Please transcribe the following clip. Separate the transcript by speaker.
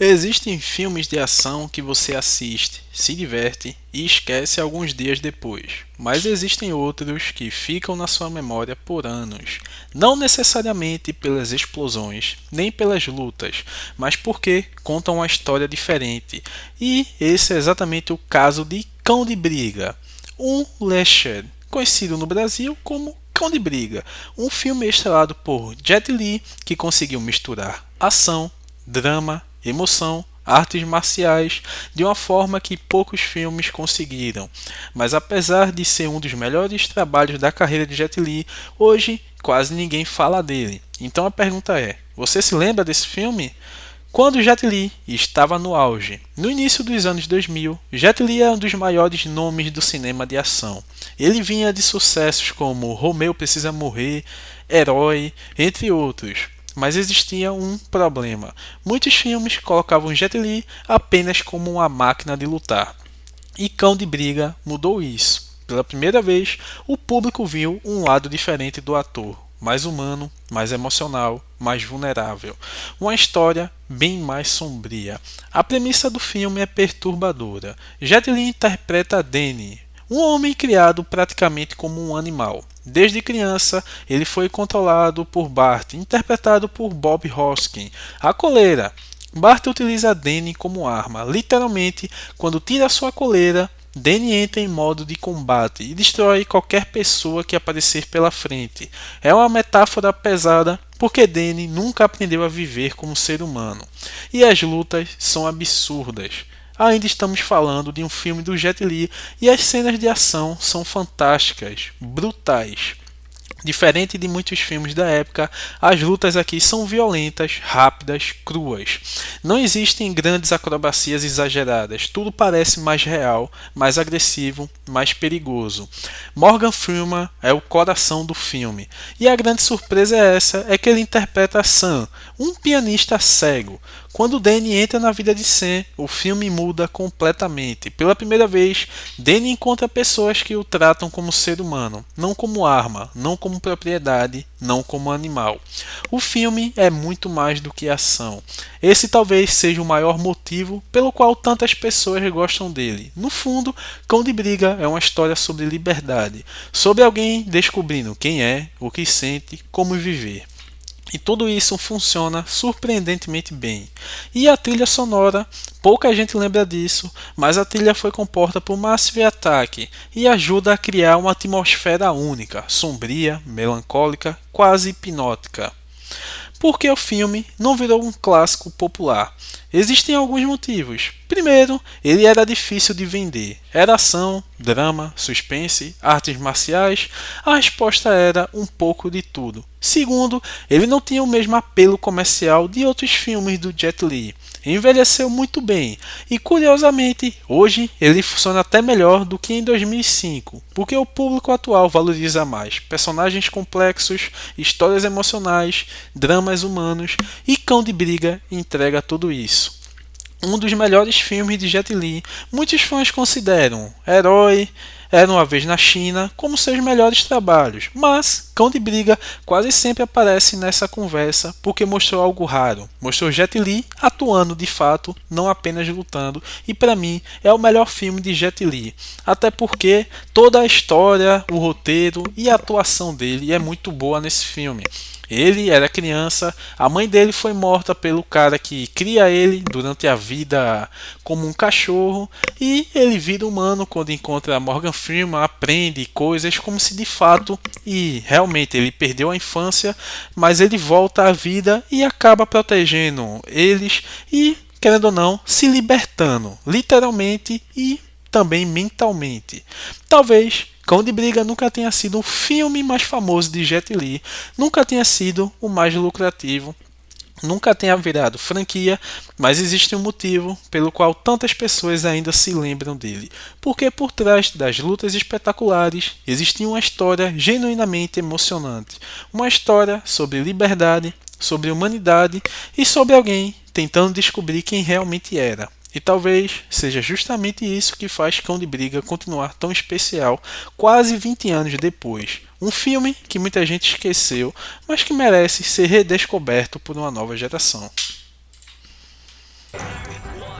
Speaker 1: Existem filmes de ação que você assiste, se diverte e esquece alguns dias depois, mas existem outros que ficam na sua memória por anos, não necessariamente pelas explosões, nem pelas lutas, mas porque contam uma história diferente. E esse é exatamente o caso de Cão de Briga, um slasher, conhecido no Brasil como Cão de Briga, um filme estrelado por Jet Li que conseguiu misturar ação, drama, emoção, artes marciais de uma forma que poucos filmes conseguiram. Mas apesar de ser um dos melhores trabalhos da carreira de Jet Li, hoje quase ninguém fala dele. Então a pergunta é: você se lembra desse filme? Quando Jet Li estava no auge, no início dos anos 2000, Jet Li é um dos maiores nomes do cinema de ação. Ele vinha de sucessos como Romeu Precisa Morrer, Herói, entre outros. Mas existia um problema. Muitos filmes colocavam Jet Li apenas como uma máquina de lutar. E Cão de Briga mudou isso. Pela primeira vez, o público viu um lado diferente do ator, mais humano, mais emocional, mais vulnerável. Uma história bem mais sombria. A premissa do filme é perturbadora. Jet Li interpreta Danny, um homem criado praticamente como um animal. Desde criança, ele foi controlado por Bart, interpretado por Bob Hoskin, a coleira. Bart utiliza Danny como arma. Literalmente, quando tira sua coleira, Danny entra em modo de combate e destrói qualquer pessoa que aparecer pela frente. É uma metáfora pesada porque Danny nunca aprendeu a viver como ser humano. E as lutas são absurdas. Ainda estamos falando de um filme do Jet Li e as cenas de ação são fantásticas, brutais. Diferente de muitos filmes da época, as lutas aqui são violentas, rápidas, cruas. Não existem grandes acrobacias exageradas, tudo parece mais real, mais agressivo, mais perigoso. Morgan Freeman é o coração do filme, e a grande surpresa é que ele interpreta Sam, um pianista cego. Quando Danny entra na vida de Sam, o filme muda completamente. Pela primeira vez, Danny encontra pessoas que o tratam como ser humano, não como arma, não como propriedade, não como animal. O filme é muito mais do que ação. Esse talvez seja o maior motivo pelo qual tantas pessoas gostam dele. No fundo, Cão de Briga é uma história sobre liberdade, sobre alguém descobrindo quem é, o que sente, como viver. E tudo isso funciona surpreendentemente bem. E a trilha sonora, pouca gente lembra disso, mas a trilha foi composta por Massive Attack e ajuda a criar uma atmosfera única, sombria, melancólica, quase hipnótica. Por que o filme não virou um clássico popular? Existem alguns motivos. Primeiro, ele era difícil de vender. Era ação, drama, suspense, artes marciais. A resposta era um pouco de tudo. Segundo, ele não tinha o mesmo apelo comercial de outros filmes do Jet Li. Envelheceu muito bem e, curiosamente, hoje ele funciona até melhor do que em 2005, porque o público atual valoriza mais personagens complexos, histórias emocionais, dramas humanos e Cão de Briga entrega tudo isso. Um dos melhores filmes de Jet Li, muitos fãs consideram Herói, Era uma Vez na China como seus melhores trabalhos, mas Cão de Briga quase sempre aparece nessa conversa porque mostrou algo raro. Mostrou Jet Li atuando de fato, não apenas lutando, e para mim é o melhor filme de Jet Li. Até porque toda a história, o roteiro e a atuação dele é muito boa nesse filme. Ele era criança, a mãe dele foi morta pelo cara que cria ele durante a vida como um cachorro, e ele vira humano quando encontra Morgan Freeman, aprende coisas como se de fato e realmente ele perdeu a infância, mas ele volta à vida e acaba protegendo eles e, querendo ou não, se libertando, literalmente e também mentalmente. Talvez Cão de Briga nunca tenha sido o filme mais famoso de Jet Li, nunca tenha sido o mais lucrativo, nunca tenha virado franquia, mas existe um motivo pelo qual tantas pessoas ainda se lembram dele. Porque por trás das lutas espetaculares existia uma história genuinamente emocionante. Uma história sobre liberdade, sobre humanidade e sobre alguém tentando descobrir quem realmente era. E talvez seja justamente isso que faz Cão de Briga continuar tão especial quase 20 anos depois. Um filme que muita gente esqueceu, mas que merece ser redescoberto por uma nova geração.